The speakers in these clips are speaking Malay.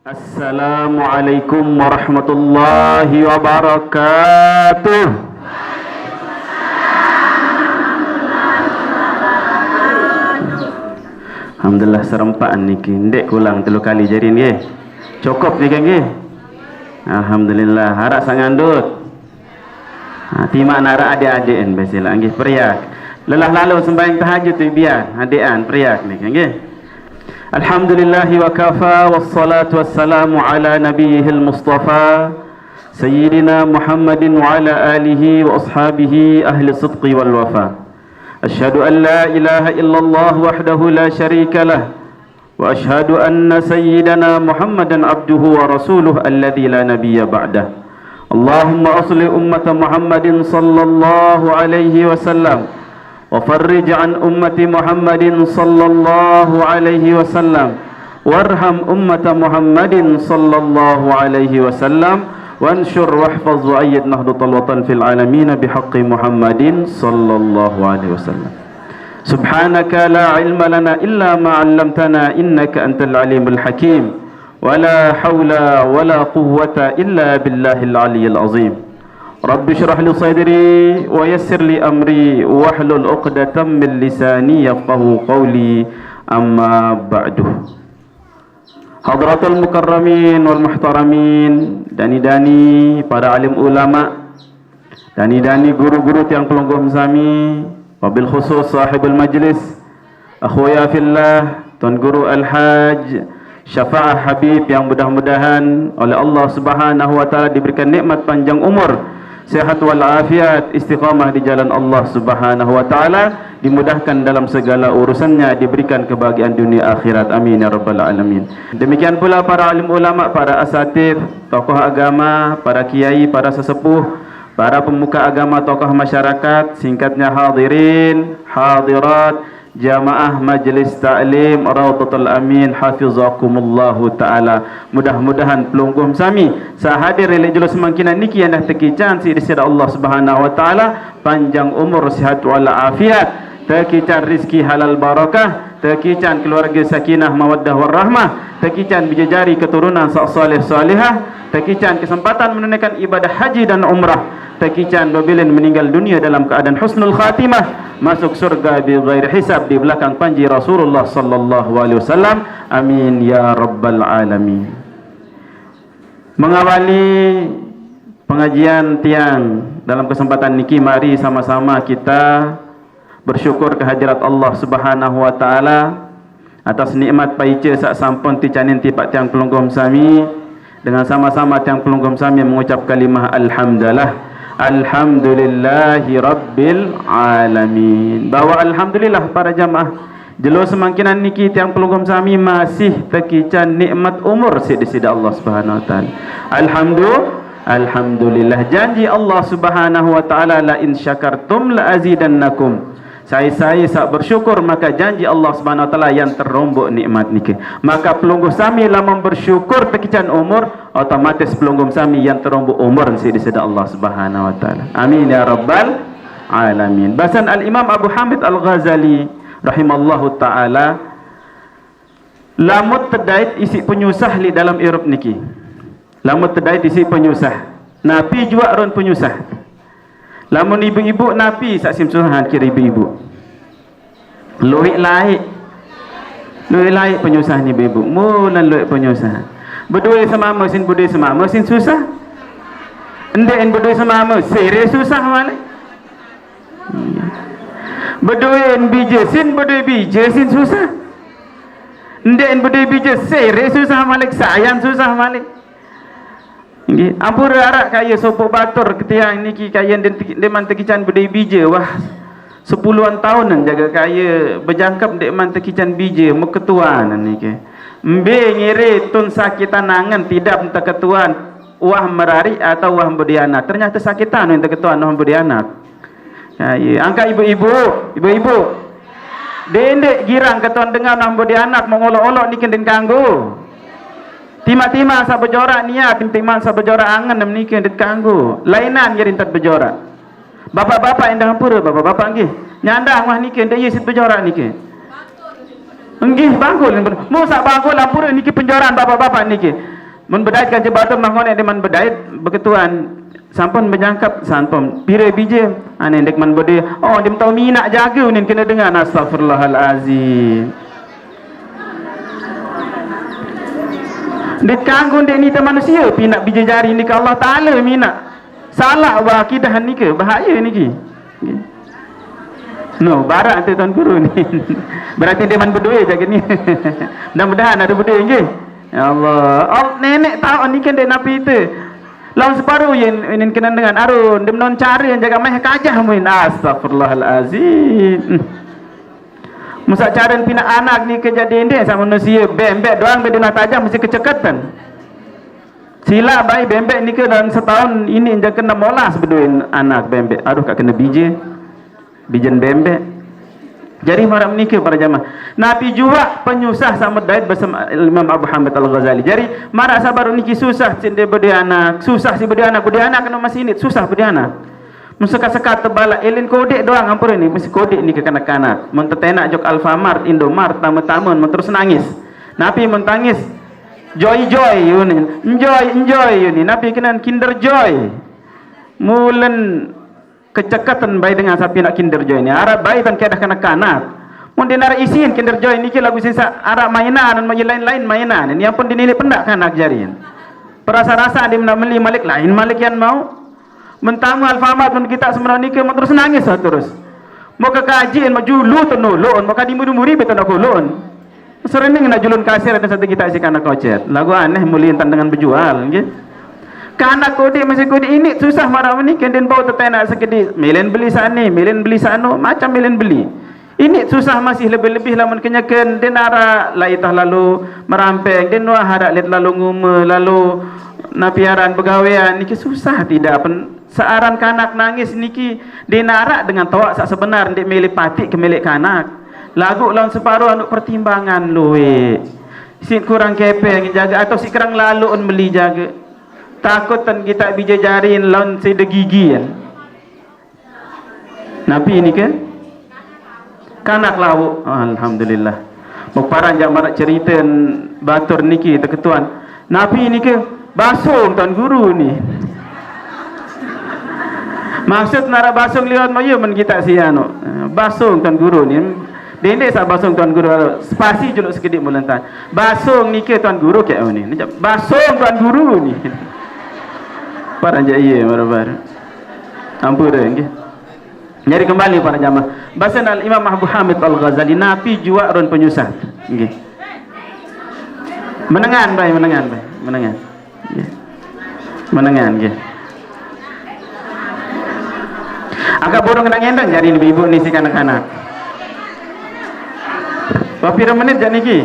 Assalamualaikum warahmatullahi wabarakatuh. Alhamdulillah serempaan ni ndek kulang 3 kali jadi ni. Cukup ni kan nggih. Alhamdulillah harap sangandut. Timak nara adik-adik en besilah nggih periak. Lelah lalu sembahyang tahajud tu biar adikan periak ni kan nggih. Alhamdulillahi wa kafa wassalatu wassalamu ala nabiyihil mustafa sayyidina Muhammadin wa ala alihi wa ashabihi ahli sidqi wal wafa. Asyhadu an la ilaha illallah wahdahu la syarika lah wa asyhadu anna sayyidana Muhammadan abduhu wa rasuluh alladhi la nabiyya ba'dah. Allahumma asli ummata Muhammadin sallallahu alaihi wasallam وفرج عن أمة محمد صلى الله عليه وسلم وارحم أمة محمد صلى الله عليه وسلم وانشر واحفظ وأيد نهضة الوطن في العالمين بحق محمد صلى الله عليه وسلم. سبحانك لا علم لنا إلا ما علمتنا إنك أنت العليم الحكيم ولا حول ولا قوة إلا بالله العلي العظيم. Rabbi syrah li sadri wa yassir li amri wahlul 'uqdatam min lisani yafqahu qawli amma ba'du. Hadratul mukarramin wal muhtaramin, dani-dani para alim ulama, dani-dani guru-guru tiang pelungguh sami, wabil khusus sahibul majlis, akhwaya fillah, tuan guru Al-Haj Syafa'ah Habib yang mudah-mudahan oleh Allah Subhanahu wa taala diberikan nikmat panjang umur, sehat wal afiat, istiqamah di jalan Allah Subhanahu wa taala, dimudahkan dalam segala urusannya, diberikan kebahagiaan dunia akhirat. Amin ya rabbal alamin. Demikian pula para alim ulama, para asatidz, tokoh agama, para kiai, para sesepuh, para pemuka agama, tokoh masyarakat, singkatnya hadirin, hadirat, jamaah majlis ta'lim Raudhatul Amin hafizakumullahu ta'ala. Mudah-mudahan pelungguh sami sahadir relek julus semangkinan niki yang dah tekican si disida Allah Subhanahu wa taala panjang umur, sihat wal afiat, tekican rizki halal barakah, tekican keluarga sakinah mawaddah warahmah, tekican bijajari keturunan saleh salihah, tekican kesempatan menunaikan ibadah haji dan umrah, tekican babilin meninggal dunia dalam keadaan husnul khatimah, masuk surga bi ghairi hisab di belakang panji Rasulullah sallallahu alaihi wasallam. Amin ya rabbal alamin. Mengawali pengajian tiang dalam kesempatan niki, mari sama-sama kita bersyukur kehadirat Allah Subhanahu wa taala atas nikmat paice sak sampun ticanin tipak tiang pelungguh sami, dengan sama-sama tiang pelungguh sami mengucap kalimah alhamdulillah. Alhamdulillahi Rabbil Alamin. Bahawa Alhamdulillah para jamaah jelo semangkinan niki tiang pelungguh sami masih tekican nikmat umur sida Allah Subhanahu wa taala. Alhamdulillah. Janji Allah Subhanahu wa taala, la in syakartum la azidannakum. Saya sak bersyukur, maka janji Allah Subhanahu wa taala yang terombok nikmat niki. Maka pelungguh sami lamun bersyukur tekican umur, otomatis pelungguh sami yang terombok umur di sida Allah Subhanahu wa taala. Amin ya rabbal alamin. Bahasan Al-Imam Abu Hamid Al-Ghazali rahimallahu taala, lamut terdait isi penyusah li dalam Irab niki. Lamut terdait isi penyusah. Napi juga ron penyusah. Lamun ibu-ibu napi sak simsuhan kira ibu-ibu. Luhik laik penyusah ni ibu-ibu. Mulan luhik penyusah. Berdua sama mesin berdua sama mesin susah. Endek berdua sama serius susah malik. Berdua bija sin berdua bija sin susah. Endek berdua bija serius susah malik, sayang susah malik. Nggih, ampun arak kaya sopok batur ketiang niki kaya deman tekican bedai bija wah 10-an tahunan jaga kaya berjangkap deman tekican bija meketuan niki. Mbe ngire tun sakitan angan tidak entah ketuan wah merari atau wah berdianat. Ternyata sakitan entah ketuan wah berdianat. Kaya angkat ibu-ibu. Dendek girang ketuan dengar nambo di anak mengolok-olok ni kenden kanggo. Tima-tima sa berjorak niat, tim-timan sa berjorak angan nam ni kenden kanggo. Lainan gerin tat berjorak. Bapak-bapak endang pura bapak-bapak nggih. Nyandang mah ni kenden yesit berjorak ni ke. Nggih bangkul. Mu sak bangkul lampur niki penjoran bapak-bapak niki. Mun bedait kan jebatan mangon ade man bedait beketuan sampun menyangkap sampun pire bije ane ndek man bode oh dim tau minak jaga nin kena dengar astagfirullahalazim. Dek kanggo ndek ni te manusia pinak bije jari ni ke Allah Taala minak. Salah wa akidah ni ke bahaya niki. No, barak tu tuan guru ni. Berarti dia man berdua jaga ni. Mudah-mudahan ada berdua nggih. Ya Allah. Oh, nenek tahu ni kan dia napi itu. Lawan separuh yang kena dengan arun. Dia menon cari yang jaga meh kajah muin. Astagfirullahalazim. Musa cara pina anak ni kejadian dia sama manusia. Bembek doang bedina tajam mesti kecekatan. Sila bayi bembek ni ke dalam setahun ini yang kena molas berduin anak bembek. Aduh kak kena bije. Bijen bembek. Jadi maram ni ke para jamaah. Nabi juga penyusah sama dait bersama Imam Abu Hamid Al-Ghazali. Jadi marak sabar niki susah cinde berde anak, susah si berde anak kena masih ini susah berde anak. Musaka-saka tebala elin kodek doang ampun ini mesti kodek ni ke kanak-kanak. Mun tetenak jok Alfamart, Indomart, tamu-tamu mun terus nangis. Nabi mentangis joy yunin. Enjoy yunin. Nabi kenan Kinder Joy. Mulen kecekatan bayi dengan sapi nak Kinder Joy ni. Arab bayi tan kedah kanak-kanak. Mun dinar isin Kinder Joy ni lagu sisa Arab mainan dan lain-lain mainan. Ini yang pun dinilai pendak kanak jarian. Perasa-rasa dia nak beli malik lain malik yang mau. Mentamu Alfamart mun kita sebenarnya ni ke terus nangis terus. Mau ke kajian mau julu tenulun, mau ka dimuri-muri betul nak ulun. Sering nak julun kasir ada satu kita si kanak kocet. Lagu aneh mulin tan dengan berjual nggih. Kanak kode masih kode ini susah marah ni kenden bau tetenak sekedi milen beli sana milen beli sana macam milen beli ini susah masih lebih-lebih lamun kenyakan denara laitah lalu merampeng den wah harap lihat lalu ngume lalu napiaran pegawaian niki susah tidak searan kanak nangis niki denara dengan tawak sak sebenar ndik milik patik ke milik kanak lagu lawan separuh anu pertimbangan luwe si kurang kepeng jaga atau si kerang lalu on beli jaga takut tan kita bija jarin lawan sida gigi kan. Nabi ini ke kanak lawu. Oh, alhamdulillah. Muparan jak marak cerita batur niki teketuan. Nabi ini ke basung tuan guru ni. Maksud nara basung lihat mayu men kita siano. Basung tuan guru ni. Dendek sa basung tuan guru spasi juluk sekedik mulantan. Basung niki tuan guru ke ni. Basung tuan guru ni. Para jaya baru-baru. Ampura nggih. Jadi kembali para jamaah. Bahasan Al-Imam Abu Hamid Al-Ghazali napi jua ron penyusah. Nggih. Menengan bae. Nggih. Menengan nggih. Agak borong kena ngendang jadi ibu ni si kanak-kanak. Wah pira menit jak niki?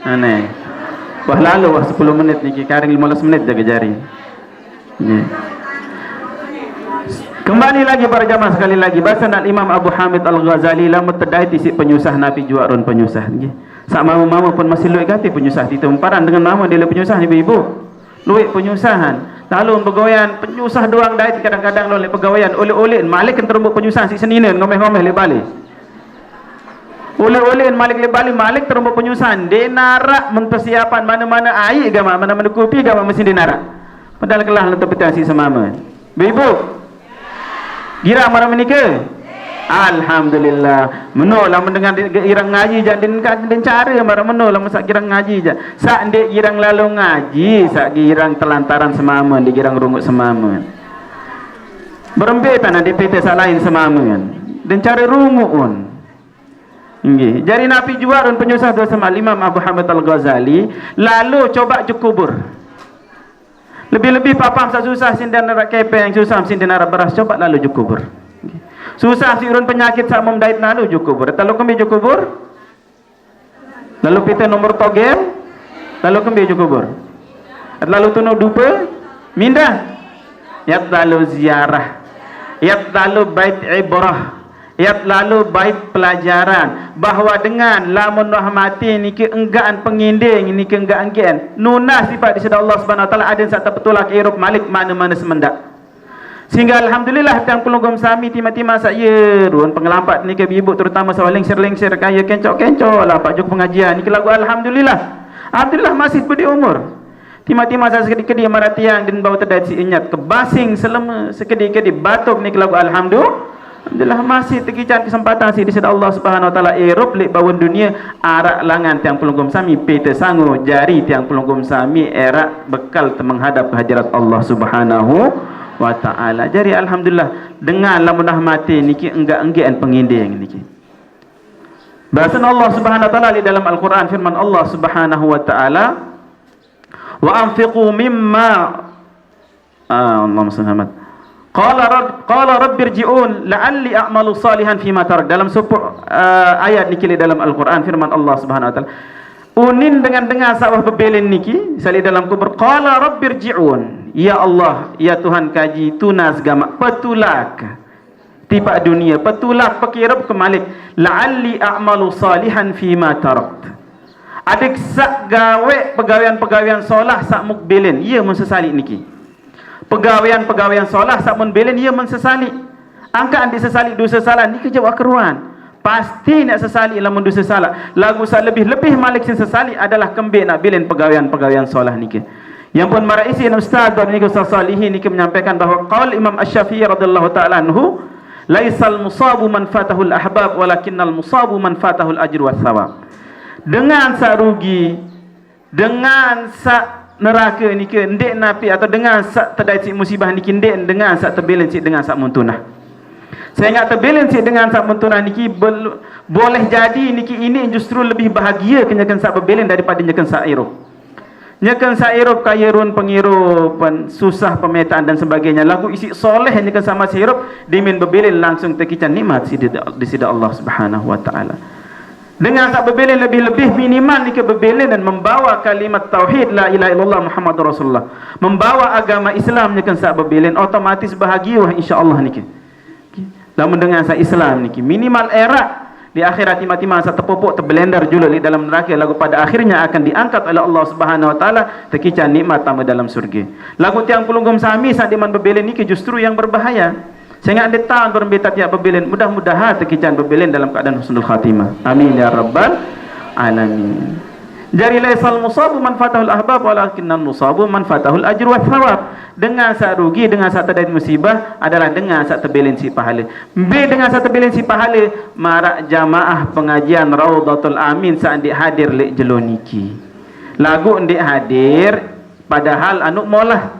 Aneh. Wah lalu wah 10 menit niki, karing 15 menit jaga jari. Ya. Kembali lagi para jamaah sekali lagi bahasan Al-Imam Abu Hamid Al-Ghazali lamun tedai tisi penyusah napi jua ron penyusah nggih. Sak mamu-mamu pun masih luwih gati penyusah itu umparan dengan mamu dia penyusah ibu-ibu. Luwih penyusahan. Lalu pegawaian penyusah doang dai kadang-kadang oleh pegawaian oleh-oleh malik kan terumbuk penyusah si seninen ngomeh-ngomeh le balik. Oleh-oleh malik le balik malik terumbuk penyusahan. Denarak mempersiapan mana-mana air gama mana-mana kopi gama mesti denarak. Padahal kelah interpretasi semama. Ibu, gira mana menikah? Alhamdulillah. Menolak mendengar girang ngaji jadi den cara marah menolak masak girang ngaji je. Sak dek girang lalu ngaji, sak girang telantaran semama, di girang rungut semama. Berembetan ada PT sak lain semama kan. Den cara rungut pun. Nggih. Jadi napi juarun penyusah doa sama Imam Abu Hamid Al-Ghazali lalu coba cukuber. Lebih-lebih papam susah sindan nara kepeng susah sindan nara beras coba lalu jukubur. Susah si urun penyakit sak memdait lalu jukubur. Lalu kembi jukubur. Lalu pita nomor togel. Lalu kembi jukubur. Lalu tunu dupa mindah. Ya lalu ziarah. Ia lalu bait ibrah, ia lalu bait pelajaran bahawa dengan lamun rahmati niki enggaan penginding niki enggaan gen nunas sifat di sida Allah Subhanahu wa taala adin sak tepetulak irup malik mana-mana semendak. Sehingga alhamdulillah tiang pelunggum sami tima-tima saya ruan pengelampat niki ibu terutama sawal lengser-lengser kaya kencok-kencok lah pak juk pengajian niki lagu alhamdulillah. Alhamdulillah masih beri umur. Tima-tima saya sekedi-kedi maratiang dan bau terdat si inyat kebasing selama sekedi-kedi batuk niki lagu alhamdulillah masih tekican kesempatan si di sida Allah Subhanahu wa taala erup lek bawon dunia arak langan tiang pelunggum sami pete sangu jari tiang pelunggum sami erak bekal menghadap ke hadirat Allah Subhanahu wa taala. Jadi alhamdulillah dengan lamun rahmati niki enggak-enggian penginding niki. Bahasa Allah Subhanahu wa taala di dalam Al-Qur'an firman Allah Subhanahu wa taala wa anfiqu mimma Allahumma salli qala rabbirji'un la'alli a'malu salihan fima tarak. Dalam sebuah ayat niki dalam Al-Qur'an firman Allah Subhanahu wa taala unin dengan sawah bebelen niki sali dalam kubur qala rabbirji'un ya Allah ya Tuhan kaji tunas gamak petulak tiba dunia petulak pekirab kemalik la'alli a'malu salihan fima tarak. Adik sak gawe pegawaian solah sak mukbelen ia mensesali niki. Pegawaian solah sak mun belen ia mensesali. Angkaan disesali dosa salah ni kerja keruan. Pasti nak sesali lamun dosa salah. Lagu sak lebih malik sin sesali adalah kembik nak belen pegawaian solah niki. Yang pun maraisi ustaz dan niki Ustaz Salihin niki menyampaikan bahawa qaul Imam Asy-Syafi'i radhiyallahu taala anhu laisal musabu man fatahul ahbab walakinnal musabu man fatahul ajr was thawab. Dengan sak rugi, dengan sak neraka niki ndek napi atau dengan sak terdait musibah niki ndek dengan sak terbelen sik dengan sak muntunah. Saya ingat terbelen sik dengan sak muntunah niki boleh jadi niki ini justru lebih bahagia kenyakan sak berbelen daripada nyakan sak irup. Nyakan sak irup kaya run pengirupan susah pemetaan dan sebagainya. Lagu isi soleh nyakan sama sirup dimin berbelen langsung terkican nikmat di sida Allah Subhanahu wa taala. Dengan tak berbelen lebih-lebih minimal ni ke berbelen dan membawa kalimat tauhid la ilaha illallah Muhammadur Rasulullah, membawa agama Islam ni kan sak berbelen otomatis bahagia insya-Allah niki. Lamun dengan sak Islam niki minimal era di akhirat timah-timah sak tepupuk terbelender juluk di dalam neraka lagu pada akhirnya akan diangkat oleh Allah Subhanahu wa taala tekican nikmat tambah dalam surga. Lagu tiang pelunggum sami sak diman berbelen niki justru yang berbahaya. Sehingga ada tahun berbeta tiap berbelen mudah-mudahan tekican berbelen dalam keadaan husnul khatimah. Amin ya rabbal alamin. Jari laisal musabu man fatahul ahbab walakinnal musabu man fatahul ajr wa thawab. Dengan sak rugi dengan sak terdait musibah adalah dengan sak terbelen si pahala. B dengan sak terbelen si pahala marak jamaah pengajian Raudhatul Amin sak ndik hadir lek jelo niki. Lagu ndik hadir padahal anu molah.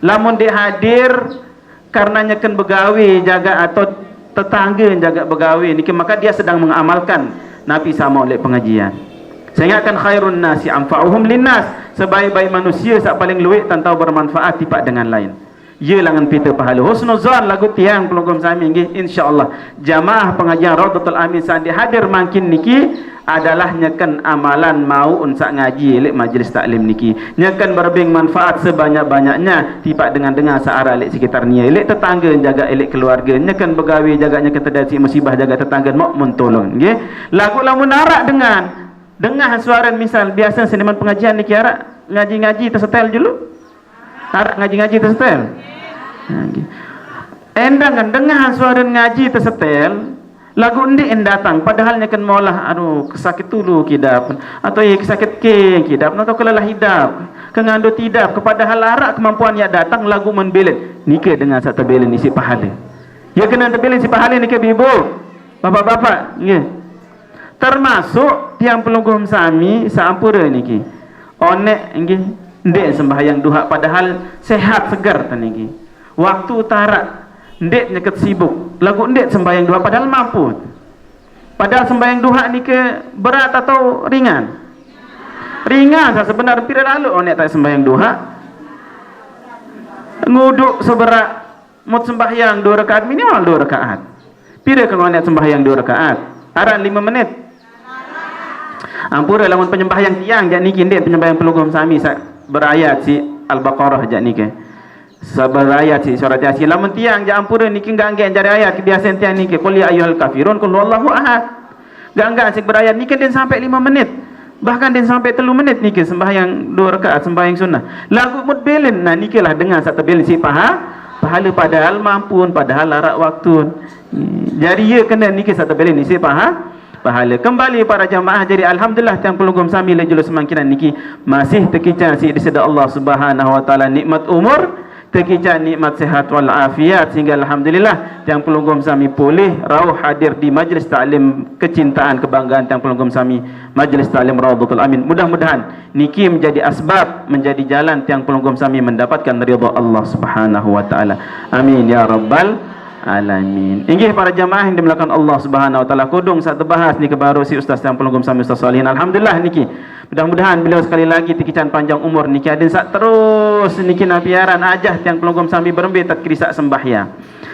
Lamun ndik hadir karenanya kan begawi jaga atau tetangga jaga begawi niki maka dia sedang mengamalkan Nabi sama oleh pengajian. Saya ingatkan khairun nasi anfa'uhum linnas, sebaik-baik manusia sak paling luik tentang bermanfaat tipak dengan lain. Ye langan pita pahala husnuzan lagu tiang pelunggum sami nggih insyaallah jamaah pengajian Raudhatul Amin sandi hadir makin niki adalah nyakan amalan mau unsak ngaji lek majlis taklim niki nyakan berbing manfaat sebanyak-banyaknya tipak dengan searah lek sekitar nia lek tetangga jaga elek keluarga nyakan begawi jaga nyakan terdasi musibah jaga tetangga mak mentolong nggih lagu lamun arak dengan suara misal biasa seniman pengajian niki arak ngaji-ngaji tersetel dulu arak ngaji-ngaji tersetel endang kan dengan suara ngaji tersetel lagu ndi en datang padahal nyakan maulah aduh kesakit dulu kidap atau ye kesakit ke kidap atau kelelah hidap kengando tidak kepada halarak kemampuan yang datang lagu menbelet nikah dengan satu belen isi pahala ya kena terbelen isi pahala nikah ibu bapak-bapak nggih termasuk tiang pelunggum sami saampura niki onek nggih ndek sembahyang duha padahal sehat segar tan niki waktu tarak ndek nyaket sibuk lagu ndek sembahyang duha padahal mampu padahal sembahyang duha ni ke berat atau ringan sebenarnya pira lalu onek tak sembahyang duha nguduk seberat mut sembahyang 2 rakaat minimal 2 rakaat pira ke onek sembahyang 2 rakaat aran 5 menit ampura lamun penyembahyang tiang jak niki ndek penyembahyang pelunggum sami berayat si Al-Baqarah jak niki Sabar ayat si surat Yasin. Lamun tiang jangan pura niki ganggen jari ayat kebiasaan tiang niki qul ya ayyuhal kafirun qul huwallahu ahad. Ganggan sik berayat niki den sampai 5 menit. Bahkan den sampai 3 menit niki sembahyang 2 rakaat sembahyang sunnah. Lagu mudbelen nah niki lah dengan satu belen si pahala padahal mampun padahal larak waktu. Jadi ya kena niki satu belen ni si pahala. Kembali para jamaah, jadi alhamdulillah tiang pelugum sami lejulus semangkinan niki masih terkicau si diseda Allah Subhanahu wa taala nikmat umur, terkicau nikmat sehat wal afiat, sehingga alhamdulillah tiang pelugum sami boleh rauh hadir di majlis taklim kecintaan kebanggaan tiang pelugum sami, majlis taklim Raudhatul Amin. Mudah-mudahan niki menjadi asbab, menjadi jalan tiang pelugum sami mendapatkan ridha Allah Subhanahu wa taala. Amin ya rabbal alamin. Inggih para jamaah yang dimulakan Allah Subhanahu wa taala, kudung satu bahas ni kebaru si ustaz yang pelugum sami Ustaz Salihin. Alhamdulillah niki. Mudah-mudahan beliau sekali lagi tikican panjang umur niki adin sak terus niki napiaran ajah tiang pelugum sami berembe tak kirisak sembahyang.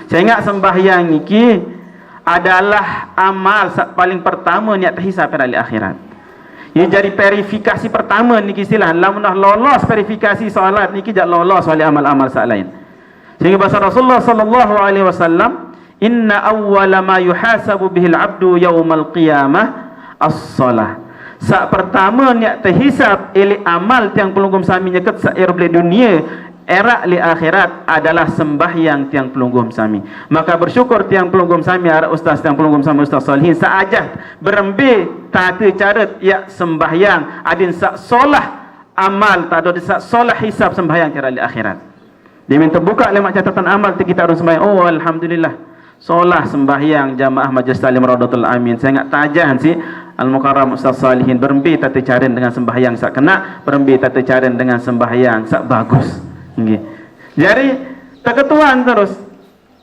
Saya ingat sembahyang niki adalah amal paling pertama niat terhisab pada akhirat. Ia jadi verifikasi pertama niki istilah. Lamun lolos verifikasi solat niki jak lolos oleh amal-amal sak lain. Sehingga bahasa Rasulullah sallallahu alaihi wasallam, inna awwala ma yuhasabu bihil abdu yaumal qiyamah as-salah. Sak pertama niat terhisab ili amal tiang pelunggum sami nyeket sak era dunia era li akhirat adalah sembahyang tiang pelunggum sami. Maka bersyukur tiang pelunggum sami ara ustaz tiang pelunggum sami Ustaz Salihin saajah berembe tata cara ya sembahyang adin sak solah amal tado sak solah hisab sembahyang cara li akhirat. Dia minta buka lemak catatan amal kita harus sembahyang. Oh alhamdulillah. Solah sembahyang jamaah majlis taklim Raudhatul Amin. Saya ingat tajahan si Al-Mukarram Ustaz Salihin berembi tata caren dengan sembahyang sak kena, berembi tata caren dengan sembahyang sak bagus. Nggih. Jadi keketuan terus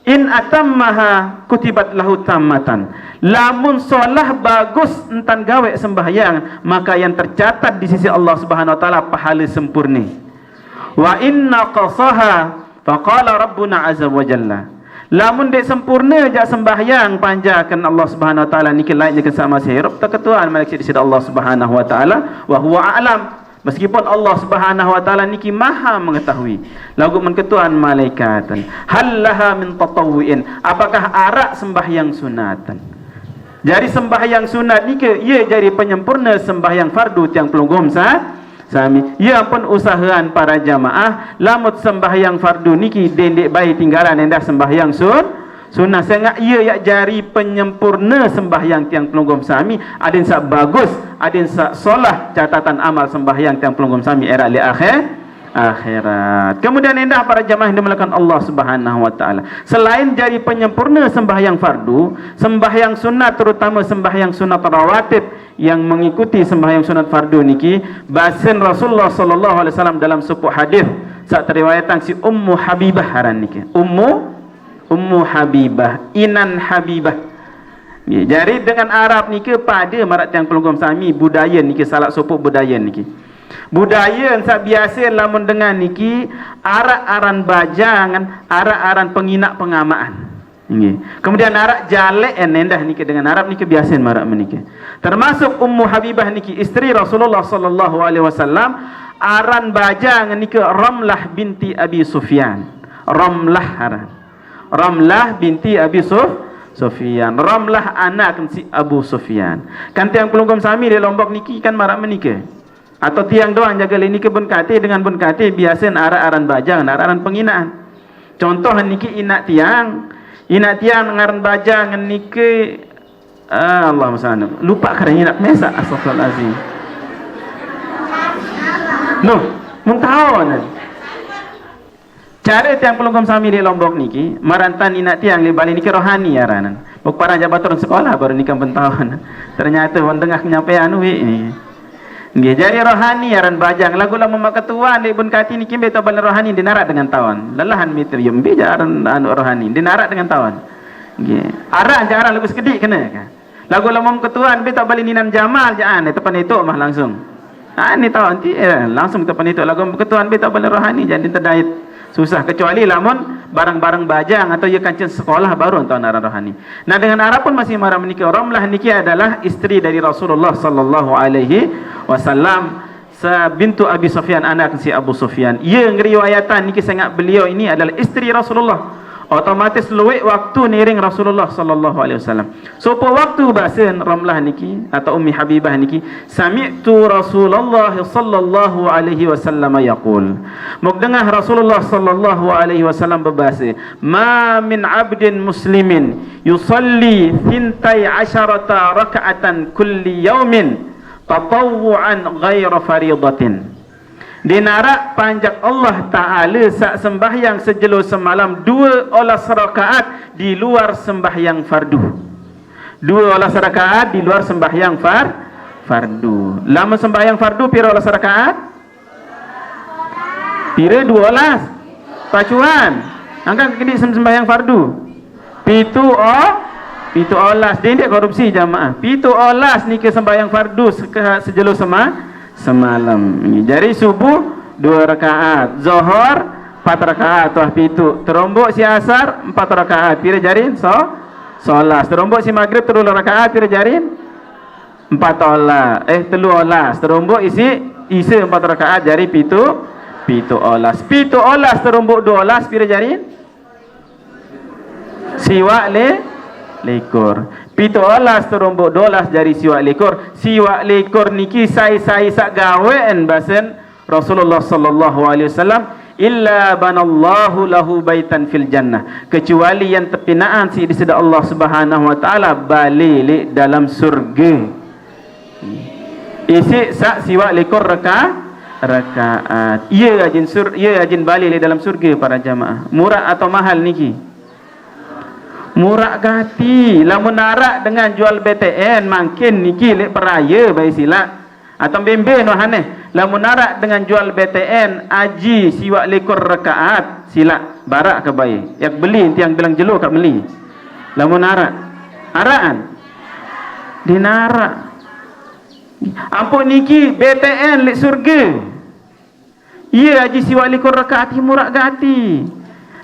in atammaha kutibat lahu tammatan. Lamun solah bagus entan gawe sembahyang, maka yang tercatat di sisi Allah Subhanahu wa taala pahala sempurna. Wa inna qasaha faqala rabbuna azza wa jalla. Lamun dek sempurna jak sembahyang panjakan Allah Subhanahu wa taala niki lain dengan sama sihirap terketuan malaikat di sisi Allah Subhanahu wa taala wa huwa a'lam. Meskipun Allah Subhanahu wa taala niki maha mengetahui. Lagu menketuan malaikatan hal laha min tatawwuin, apakah arak sembahyang sunatan. Jadi sembahyang sunat niki ia jadi penyempurna sembahyang fardu tiang pelunggum sami. Ya pun usahaan para jamaah lamut sembahyang fardu niki dendek bayi tinggalan endah sembahyang sunnah sangat ia yak jari penyempurna sembahyang tiang pelunggum sami adin sak bagus adin sak solah catatan amal sembahyang tiang pelunggum sami era li akhirat. Kemudian endah para jamaah yang dimulakan Allah Subhanahu wa taala, selain jari penyempurna sembahyang fardu, sembahyang sunat terutama sembahyang sunat rawatib yang mengikuti sembahyang sunat fardu niki, bahasan Rasulullah sallallahu alaihi wasallam dalam sebuah hadis sak riwayatan si Ummu Habibah haran niki. Ummu Habibah, Inan Habibah. Ya, jadi dengan Arab niki pada marat tiang pelunggum sami budaya niki salah sopok budaya niki. Budaya yang biasa lamun dengan niki arak-aran bajangan, arak-aran penginak pengamaan. Kemudian arak jalek endah niki dengan Arab niki biasa marak meniki. Termasuk Ummu Habibah niki isteri Rasulullah sallallahu alaihi wasallam, aran bajangan niki Ramlah binti Abi Sufyan. Ramlah binti Abi Sufyan. Ramlah anak si Abu Sufyan. Kan tiang pelunggum sami di Lombok niki kan marak meniki. Atau tiang doang jaga ini ke bun kati dengan bun kati biasa aran bajang, aran penghinaan. Contoh niki inak tiang ngaran bajang niki Allah masana. Lupa karena inak mesa astagfirullahalazim. Noh, muntahon. Cara tiang pelunggum sami di Lombok niki, marantan inak tiang di Bali niki rohani aranan. Buk para jabatan sekolah baru nikah bentahun. Ternyata wong tengah nyampean ini. Nggih, jadi rohani aran bajang lagu lama makatuan di bun kati niki beto bal rohani dinarak dengan tawan. Lelahan mitir yum be jaran anu rohani dinarak dengan tawan. Nggih. Arah jaran lagu sekedik kena ka. Lagu lama makatuan beto bal ninan jamal jaan tepan itu mah langsung. Ni tawan ti langsung tepan itu lagu makatuan beto bal rohani jadi terdait. Susah kecuali lamun barang-barang bajang atau ia kancing sekolah baru untuk aran rohani. Nah dengan Arab pun masih marah menikah. Ramlah niki adalah isteri dari Rasulullah sallallahu alaihi wasallam. bintu Abi Sufyan, anak si Abu Sufyan. Ia ngeriwayatan niki sangat beliau ini adalah isteri Rasulullah. Otomatis luwek waktu niring Rasulullah sallallahu alaihi wasallam. So po waktu bahasan Ramlah niki atau Ummi Habibah niki, sami'tu Rasulullah sallallahu alaihi wasallam yaqul. Mok dengar Rasulullah sallallahu alaihi wasallam berbahasa, "Ma min 'abdin muslimin yusalli 12 raka'atan kulli yaumin tatawwu'an ghaira faridatin." Dinarak panjak Allah Ta'ala sak sembahyang sejelo semalam 2 rakaat di luar sembahyang fardu. 2 rakaat di luar sembahyang fardu. Lama sembahyang fardu pira rakaat? Pira 12 pacuan. Angkat kedi sembahyang fardu. Pitu olas. Dia korupsi jamaah. Pitu olas ni ke sembahyang fardu sejelo semalam. Jadi subuh 2 rakaat, Zuhur 4 rakaat, tuah pitu. Terombok si asar 4 rakaat. Pira jarin? Solas. Terombok si maghrib 3 rakaat. Pira jarin? 4 olas. 3 olas. Terombok isi 4 rakaat. Jari pitu olas. Pitu olas terombok 2 olas. Pira jarin? Siwak lekor. Pitu olas terombok 12 jari siwak lekor. Siwak lekor niki sai sak gawean basen Rasulullah sallallahu alaihi wasallam, illa banallahu lahu baitan fil jannah, kecuali yang terpinaan si di sisi Allah Subhanahu wa taala balik dalam surga. Isi sak siwak lekor rakaat. Ia ajin balik dalam surga para jamaah. Murah atau mahal niki? Murah gati. Lamun narak dengan jual BTN makin niki lek peraya bayi sila atau bembe no haneh. Lamun narak dengan jual BTN aji siwak lekor rakaat sila barak ke bayi. Yak beli tiang bilang jelo kat beli. Lamun narak araan dinarak. Ampun niki BTN lek surga. Ia aji siwak lekor rakaat murah gati.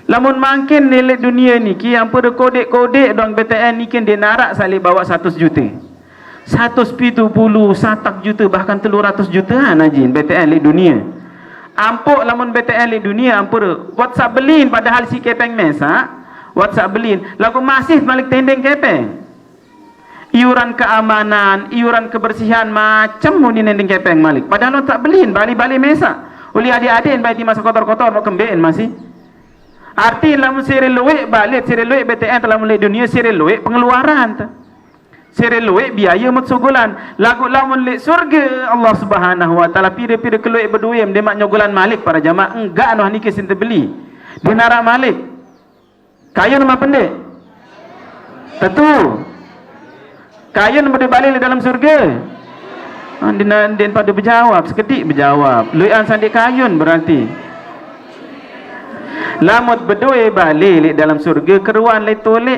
Lamun makin nilai dunia ni ki yang pada kodek-kodek dong BTN ni kan dia narak salih bawa 100 juta. 170 juta bahkan 300 juta najin BTN di dunia. Ampuk lamun BTN di dunia ampuk WhatsApp belin padahal si kepeng mesa WhatsApp belin lagu masih balik tendeng kepeng. Iuran keamanan, iuran kebersihan macam muni nendeng kepeng malik. Padahal tak belin bali-bali mesa. Uli adik-adik baik di masa kotor-kotor mau kembeen masih. Arti lamun siri luwek balik siri luwek BTN telah mulai dunia siri luwek pengeluaran ta. Siri luwek biaya mutsugulan. Lagu lamun lek surga Allah Subhanahu wa taala pira-pira keluwek berduit dia mak nyogulan malik para jamaah enggak noh niki sinte beli. Dia narak malik. Kayu nama pendek. Tentu. Kayu nama dia balik dalam surga. Dia pada berjawab seketik berjawab. Luian sandik kayun berarti. Lamut berdua balik dalam surga keruan le tolek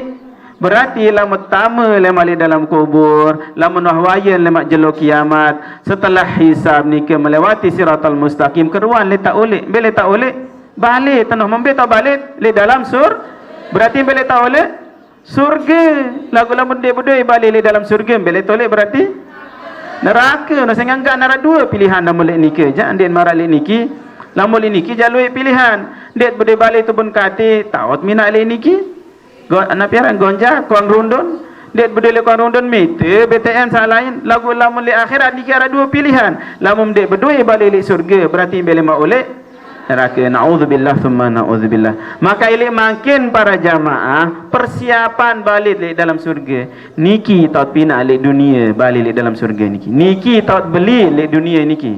berarti lamut tama le balik dalam kubur lamun wahwayan le mak jelo kiamat setelah hisab ni ke melewati siratal mustaqim keruan le tak oleh bele tak oleh balik tanah membe tak balik le dalam berarti bele tak oleh surga lagu lamun dia berdua balik le dalam surga bele tolek berarti neraka no sing anggap nara dua pilihan dah molek nikah jangan dia marah le niki lamun le niki jalui pilihan det berde balik tu pun kati tawat minat le niki anak piaran gonja kuang rundun det berde le kuang rundun mete BTN salah lain lagu lamun le akhirat niki ada dua pilihan lamun det berdua balik le surga berarti bele ma oleh neraka naudzubillah thumma naudzubillah maka ile makin para jamaah persiapan balik le dalam surga niki taut pina le dunia balik le dalam surga niki taut beli le dunia niki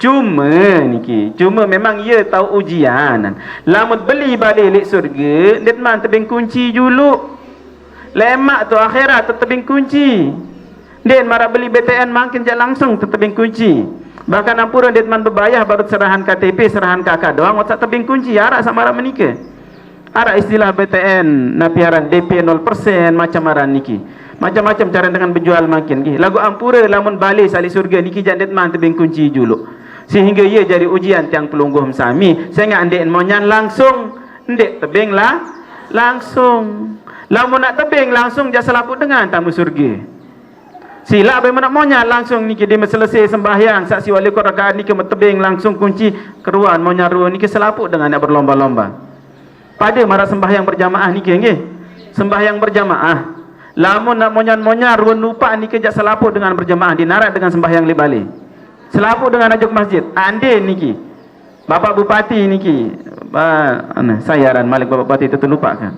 Cuma memang ia tahu ujian. Lamun beli balik lek surga, dia man tebing kunci dulu. Lemak tu akhirat tebing kunci. Dia marah beli BTN makin je langsung tebing kunci. Bahkan ampura dia man berbayar baru serahan KTP, serahan kakak doang WhatsApp tebing kunci. Arak sama marah menikah. Arak istilah BTN napiaran DP 0% macam marah niki. Macam-macam cara dengan berjual makin. Lagu ampura lamun balik sali surga niki jangan dia man tebing kunci dulu. Sehingga ia jadi ujian tiang pelungguh sami. Saya ingat ndek mau nyan langsung, ndek tebing lah langsung. Lamun nak tebing langsung jasa laput dengan tamu surga. Sila bagaimana monya langsung niki dia selesai sembahyang saksi wali kor rakaat niki metebing langsung kunci keruan monya ru niki selaput dengan nak berlomba-lomba. Pada mara sembahyang berjamaah niki nggih. Sembahyang berjamaah. Lamun nak monyan-monyan ruan lupa niki jak selaput dengan berjamaah dinarat dengan sembahyang li balik. Selaput dengan ajuk masjid. Ande niki. Bapak Bupati niki. Sayaran Malik Bapak Bupati itu terlupa kan.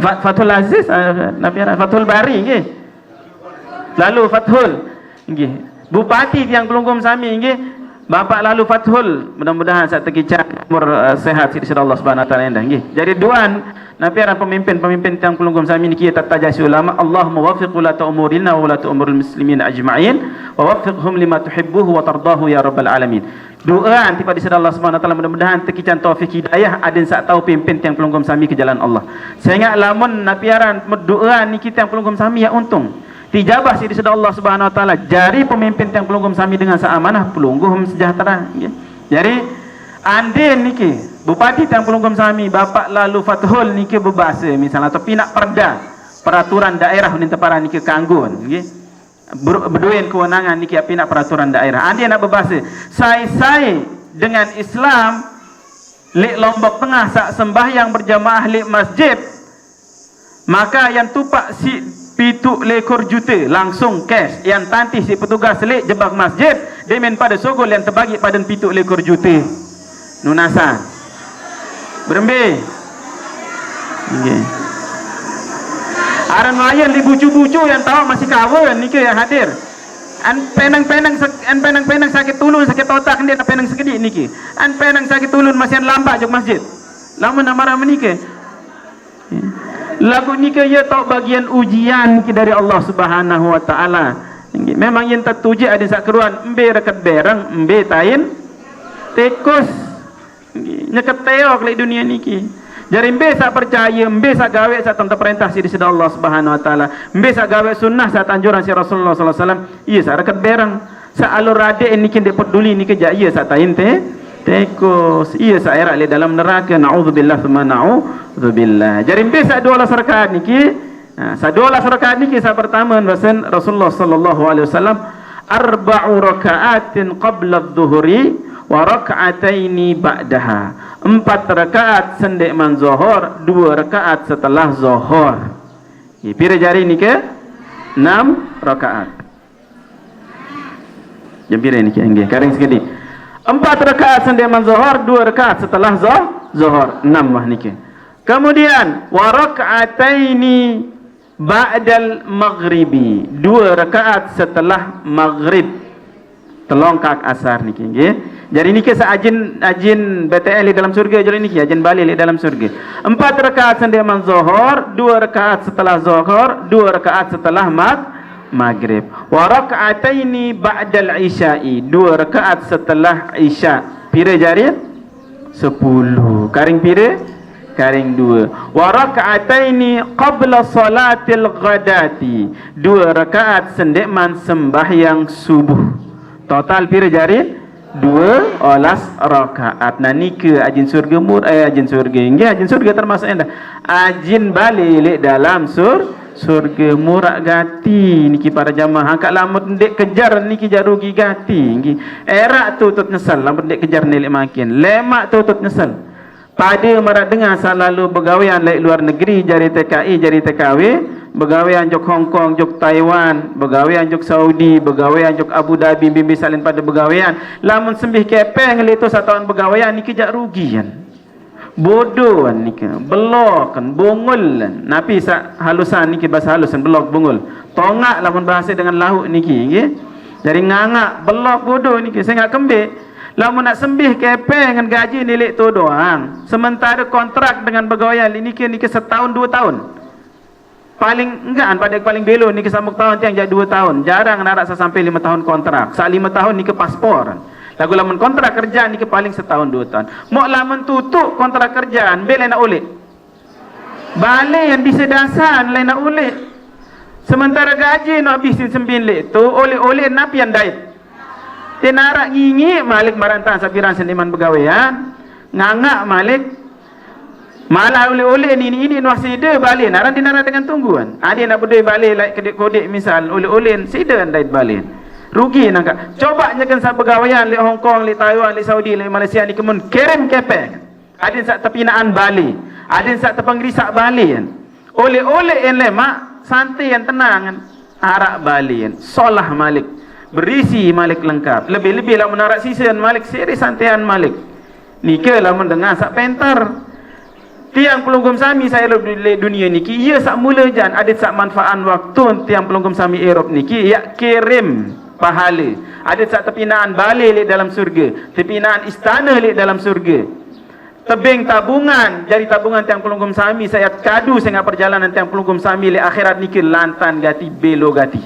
Fathul Aziz Nafiara Fathul Bari nggih. Lalu Fathul nggih. Bupati tiang Kelungkung Sami nggih. Bapak lalu Fathul, mudah-mudahan saat terkicap umur sehat sidi Allah Subhanahu wa taala endah nggih. Jadi duan napiaran pemimpin-pemimpin tiang Kelungkung Sami niki tatajasi ulama, Allahumma waffiq ulata umurina wa ulata umuril muslimin ajma'in wa waffiqhum lima tuhibbuhu wa tardahu ya rabbal alamin. Doa antipa di Allah Subhanahu wa taala mudah-mudahan terkican taufik hidayah adin sak tahu pimpin tiang Kelungkung Sami ke jalan Allah. Sehingga lamun napiaran doa niki tiang Kelungkung Sami ya untung. Dijabah sidi Allah Subhanahu wa taala jari pemimpin tiang Kelungkung Sami dengan seamanah pelungguh sejahtera ya. Jadi andin niki bupati tiang Kelungkung Sami Bapak lalu Fathul niki berbahasa misalnya atau pinak perda peraturan daerah ni tepara niki kanggun nggih. Berduin kewenangan niki pinak peraturan daerah. Andin nak berbahasa sai dengan Islam lek Lombok Tengah sak sembahyang berjamaah lek masjid maka yang tupak si pituk lekor juta langsung cash yang tanti si petugas selik jebak masjid demen pada sogol yang terbagi pada pituk lekor juta nunasan berembe okay. Aran layan di bucu-bucu yang tahu masih kawan ni ke yang hadir an penang sakit tulun sakit otak dia penang sekedik niki an penang sakit tulun masih lambat jok masjid lama nak marah menikah lagu ni ke ia tahu bagian ujian dari Allah Subhanahu wa taala. Memang yang tertuji ada sak keruan embe rekat berang embe tain tekus. Nyeket teok le dunia niki. Jadi embe sak percaya embe sak gawe sak tentang perintah si Allah Subhanahu wa taala. Embe sak gawe sunnah sak anjuran si Rasulullah sallallahu alaihi wasallam. Iya sak rekat berang sak alur rade niki dek peduli niki ja iya sak tain tekus iya sak erak le dalam neraka naudzubillah tsumma naudzubillah. Jadi bisa dua belas rakaat niki. Sa 12 rakaat niki sa pertama bahasan Rasulullah sallallahu alaihi wasallam arba'u rakaatin qabla adh-dhuhri wa rak'ataini ba'daha. 4 rakaat sendek man zuhur, 2 rakaat setelah zuhur. Pira jari niki? 6 rakaat. Jam pira niki nggih? Karing sekali. 4 rakaat sendek man zuhur, 2 rakaat setelah zuhur. 6 mah niki. Kemudian wa rak'ataini ba'dal maghribi, 2 rakaat setelah maghrib. Telongkak asar niki nggih. Jadi niki sa ajin BTL di dalam surga jadi niki ajin balik di dalam surga. 4 rakaat sendek man zuhur, 2 rakaat setelah zuhur, 2 rakaat setelah maghrib. Wa rak'ataini ba'dal isya'i, 2 rakaat setelah isya. Pira jari? 10. Karing pira? Karing 2. Wa rak'ataini qabla salatil ghadati, 2 rakaat sendek man sembahyang subuh. Total pira jari? 12 rakaat. Nah niki ajin surga ajin surga nggih ajin surga termasuk endah. Ajin balik dalam surga murak gati niki para jamaah angkat lamut ndek kejar niki jarugi gati nggih. Erak tutut nyesal lamut ndek kejar nelik makin. Lemak tutut nyesal. Pada marak dengar selalu begawean lek luar negeri jari TKI jari TKW, begawean jok Hong Kong, jok Taiwan, begawean jok Saudi, begawean jok Abu Dhabi, bimbi salin pada begawean. Lamun sembih kepeng le itu satuan begawean niki jak rugian. Bodohan niki, belokan, bongol. Napi sak halusan niki bahasa halusan belok bongol. Tongak lamun bahasa dengan lahuk niki nggih. Jadi ngangak, belok bodoh niki saya ngak kembik. Lamun nak sembih kepeng dengan gaji nilai tu doang. Sementara kontrak dengan begawean niki setahun 2 tahun. Paling enggak pada paling belo niki sambung tahun tiang jak 2 tahun. Jarang nak sampai 5 tahun kontrak. Sak 5 tahun niki paspor. Lagu lamun kontrak kerjaan niki paling setahun 2 tahun. Mok lamun tutup kontrak kerjaan bel nak ulik. Balik yang disedasan lain nak ulik. Sementara gaji nak habisin 9 lek tu oleh-oleh napi yang dait. Tenarak ngingi Malik marantang sapiran seniman begawean ngangak Malik Malah oleh-oleh ini nak sida balik naran dinara dengan tungguan. Ada nak berdui balik like kedek-kodek misal oleh-oleh sida andai balik. Rugi nak. Coba nyakan sa pegawaian di Hong Kong, di Taiwan, di Saudi, di Malaysia ni kemun kirim kepek. Ada sak terpinaan balik. Ada sak terpengrisak balik. Oleh-oleh en lemak santai yang tenang. Arak balik. Solah malik. Berisi malik lengkap. Lebih-lebih lah menarak sisian malik siri santaian malik. Nika lah mendengar sak pentar. Tiang pelunggum sami saya di dunia niki ia sak mula jan ada sak manfaat waktu tiang pelunggum sami Erop niki ya kirim pahala. Ada sak terpinaan balik li dalam surga, terpinaan istana li dalam surga. Tebing tabungan, jadi tabungan tiang pelunggum sami saya kadu sehingga perjalanan tiang pelunggum sami li akhirat niki lantan gati belo gati.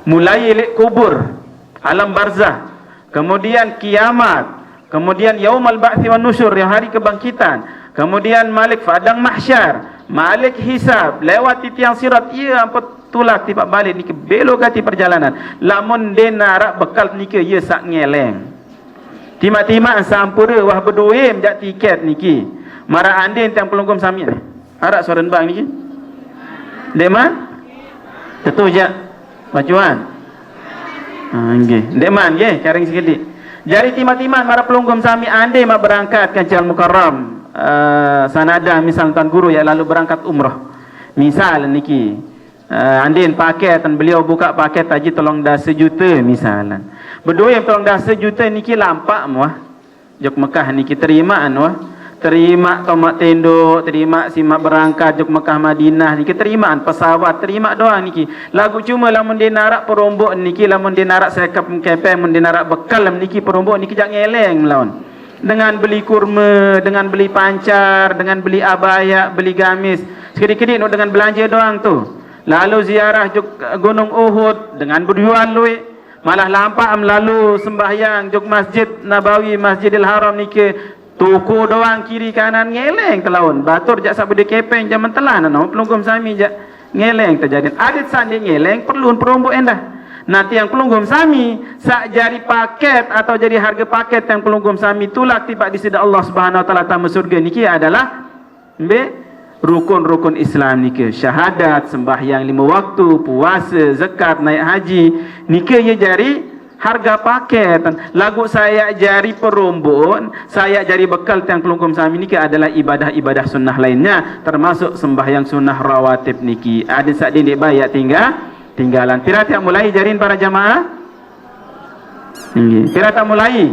Mulai li kubur, alam barzah, kemudian kiamat, kemudian yaumal ba'thi wan nusyur, hari kebangkitan. Kemudian Malik Fadang Mahsyar, Malik Hisab, lewati tiang sirat, ia ampun tulak tiba balik niki belok gati perjalanan. Lamun den narak bekal niki ia sak ngeleng. Tima-tima sampura wah berduim jak tiket niki. Mara andin tiang pelunggum sami ni. Arak soran bang niki. Deman? Tetu jak. Bacuan. Nggih. Deman nggih, caring sekedik. Jadi tima-tima mara pelunggum sami andai mak berangkat ke Jal Mukarram. Sanada misal tuan guru ya lalu berangkat umrah misal niki andin paket dan beliau buka paket haji tolong dah 1 juta misalan berdua yang tolong dah 1 juta niki lampak muah jok Mekah niki terima wah terima tomak tenduk terima simak berangkat jok Mekah Madinah niki terimaan pesawat terima doang niki lagu cuma lamun dia narak perombok niki lamun dia narak sekap kepeng mun dia narak bekal niki perombok niki jak ngeleng melawan dengan beli kurma, dengan beli pancar, dengan beli abaya, beli gamis. Sedikit-sedikit dengan belanja doang tu. Lalu ziarah Gunung Uhud dengan berjual luit. Malah lampak lalu sembahyang juk Masjid Nabawi, Masjidil Haram ni ke toko doang kiri kanan ngeleng telaun. Batur jak sak bede kepeng zaman telan no pelunggum sami jak ngeleng terjadi. Adat sandi ngeleng perlu perombok endah. Nanti yang pelunggum sami sak jari paket atau jadi harga paket yang pelunggum sami tulak tiba di sida Allah Subhanahu wa taala tamu surga niki adalah rukun-rukun Islam niki syahadat, sembahyang 5 waktu, puasa, zakat, naik haji niki ye jari harga paket. Lagu saya jari perombon, saya jari bekal yang pelunggum sami niki adalah ibadah-ibadah sunnah lainnya termasuk sembahyang sunnah rawatib niki. Ada sak dindik bayak tinggalan. Pira tak mulai jarin para jamaah? Pira tak mulai?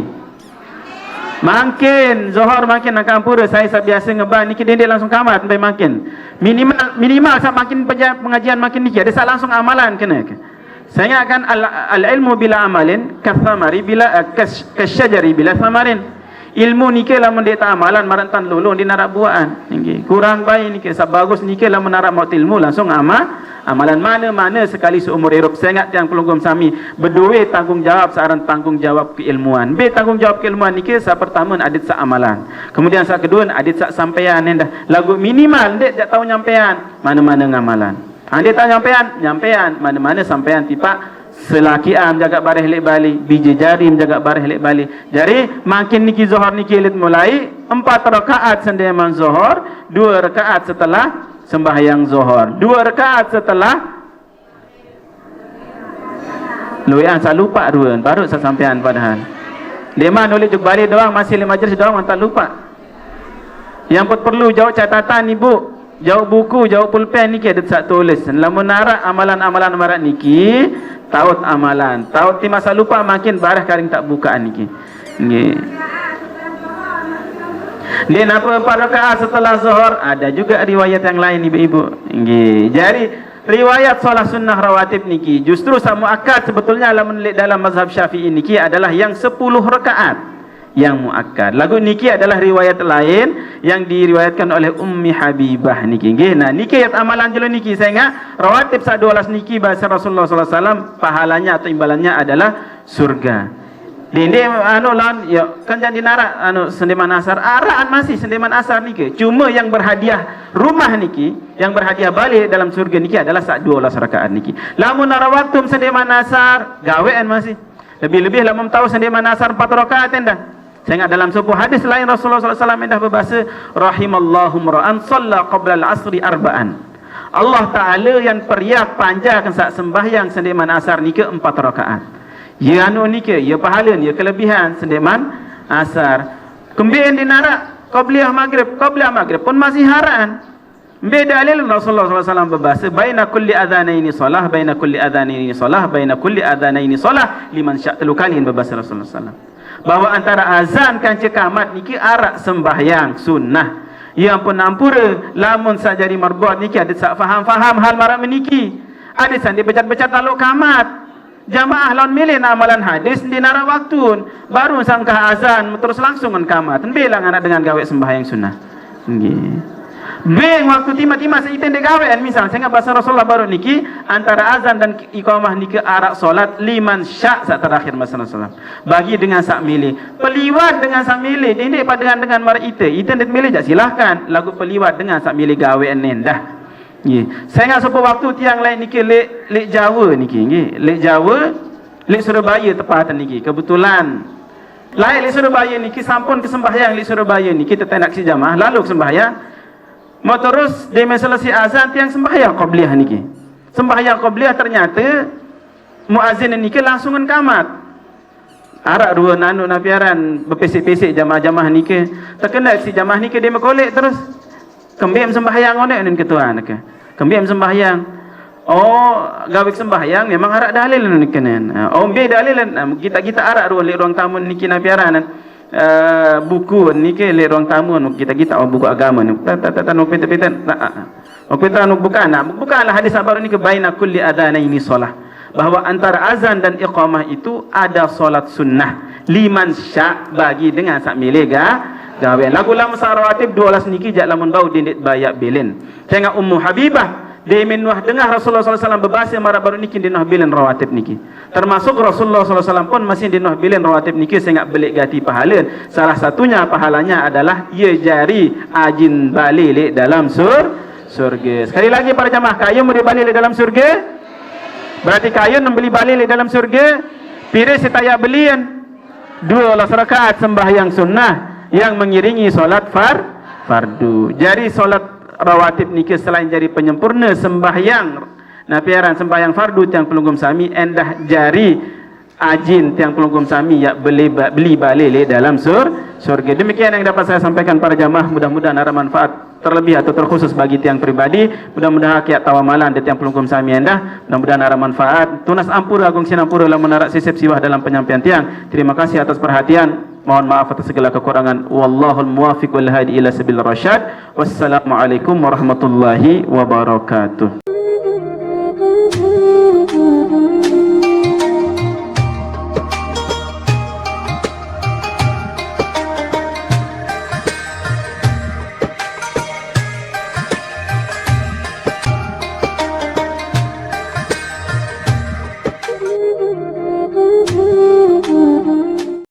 Makin Zohor makin nak kampura saya biasa ngeban niki dendek langsung kamat sampai makin. Minimal sak makin pengajian makin niki ada sak langsung amalan kena. Saya ingatkan al-ilmu bila amalin kathamari bila kasyajari bila thamarin. Ilmu niki lamun dia tak amalan marantan lulun di narak buaan. Niki kurang baik niki sab bagus niki lamun narak mau ilmu langsung amalan mana-mana sekali seumur hidup. Saya ingat yang pelunggum sami berdua tanggungjawab searan tanggungjawab keilmuan. Tanggungjawab keilmuan niki sa pertama adat sa amalan. Kemudian sa kedua adat sa sampaian endah. Lagu minimal dek jak tahu nyampean mana-mana ngamalan. Dia tahu nyampean mana-mana sampaian tipa selaki jaga bareh lek bali, biji jari menjaga bareh lek bali. Jadi makin niki zuhur niki lit mulai 4 rakaat sendaman zuhur, 2 rakaat setelah sembahyang zuhur, 2 rakaat setelah luian saya lupa ruan baru saya sampean padahal. Deman oleh juk balik doang masih 5 majlis doang tak lupa. Yang perlu jauh catatan ibu, jauh buku, jauh pulpen niki ada sak tulis. Lamun narak amalan-amalan marak niki taut amalan, taut ti masa lupa makin barah karing tak bukaan niki. Nggih. Dia apa 4 rakaat setelah zuhur ada juga riwayat yang lain ibu-ibu. Nggih. Jadi riwayat solat sunnah rawatib niki justru sama akad sebetulnya dalam mazhab Syafi'i niki adalah yang 10 rakaat yang muakkad. Lagu niki adalah riwayat lain yang diriwayatkan oleh Ummi Habibah niki. Nggih. Nah, niki ayat amalan jelo niki saya ingat rawatib sak 12 niki bahasa Rasulullah sallallahu alaihi wasallam pahalanya atau imbalannya adalah surga. Dende lan ya kan jadi narak sendeman asar araan masih sendeman asar niki. Cuma yang berhadiah rumah niki, yang berhadiah balik dalam surga niki adalah sak 12 rakaat niki. Lamun nara waktu sendeman asar gawean masih. Lebih-lebih lamun tahu sendeman asar 4 rakaat endah. Saya ingat dalam sebuah hadis lain Rasulullah SAW dah berbahasa, rahimallahu mra'an shalla qabla al-asri arba'an. Allah Ta'ala yang periak panjangkan saat sembahyang sendiman asar ni ke 4 rakaat. Ya anu ni ke, ya pahala ni, ya kelebihan sendiman asar. Kemudian dinarak qabliyah maghrib pun masih haraan. Beda dalil Rasulullah SAW berbahasa, baina kulli adhanaini salah, baina kulli adhanaini salah, baina kulli adhanaini salah, liman syak 3 kali berbahasa Rasulullah SAW. Bahawa antara azan kan cekamat niki arak sembahyang sunnah. Ya ampun ampura, lamun sajari marbuat niki ada sak faham-faham hal marak meniki. Ada san dibecat-becat taluk kamat. Jamaah lawan milih amalan hadis di nara waktu baru sangka azan terus langsung kan kamat. Bilang anak dengan gawe sembahyang sunnah. Nggih. Beng waktu timah-timah seitin de gawean misal sehingga bahasa Rasulullah baru niki antara azan dan iqamah niki arak solat liman syak sak terakhir masa Rasulullah. Bagi dengan sak milih. Peliwat dengan sak milih dindik dengan mar ite. Ite ndet milih jak silahkan. Lagu peliwat dengan sak milih gawean nendah. Nggih. Saya ingat sebuah waktu tiang lain niki lek Jawa niki nggih. Lek Jawa, lek Surabaya tepatan niki. Kebetulan lain lek Surabaya niki sampun ke sembahyang lek Surabaya niki tetenak si jamaah lalu ke sembahyang. Mau terus dia selesai azan tiang sembahyang qabliyah niki. Sembahyang qabliyah ternyata muazin niki langsungan kamat. Arak dua nanu napiaran berpesik-pesik jamaah-jamaah niki. Terkena si jamaah niki dia mekolek terus kembim sembahyang onek nen ketua niki. Kembim sembahyang. Oh, gawe sembahyang memang arak dalil niki nen. Oh, be dalil kita arak dua ruang tamu niki napiaran. Buku ni ke le ruang tamu kita buku agama ni nuk bukanlah hadis baru ni ke baina kulli adhanaini solah, bahawa antara azan dan iqamah itu ada solat sunnah liman syak bagi dengan sak milih gawe lagu lam sarawatib 12 niki jak lamun bau dindit bayak bilin. Tengok Ummu Habibah dia menuah dengar Rasulullah SAW berbahasa marah baru niki dinuah bilin rawatib niki. Termasuk Rasulullah SAW pun masih dinuah bilin rawatib niki sehingga belik gati pahala. Salah satunya pahalanya adalah ia jari ajin balik dalam surga. Sekali lagi para jamaah, kayu mau dibalik dalam surga? Berarti kayu membeli balik dalam surga? Pilih setaya belian 2 rakaat sembahyang sunnah yang mengiringi solat fardu. Jari solat rawatib niki selain jadi penyempurna sembahyang napiaran sembahyang fardu tiang pelunggum sami endah jari ajin tiang pelunggum sami ya beli balik dalam surga. Demikian yang dapat saya sampaikan para jamaah, mudah-mudahan ada manfaat terlebih atau terkhusus bagi tiang pribadi. Mudah-mudahan kiat tawamalan di tiang pelunggum sami endah, mudah-mudahan ada manfaat. Tunas ampura agung sinampura lamun narak sisip siwah dalam penyampaian tiang. Terima kasih atas perhatian. Mohon maaf atas segala kekurangan. Wallahul muwaffiq wal hadi ila sabil rasyad. Wassalamualaikum warahmatullahi wabarakatuh.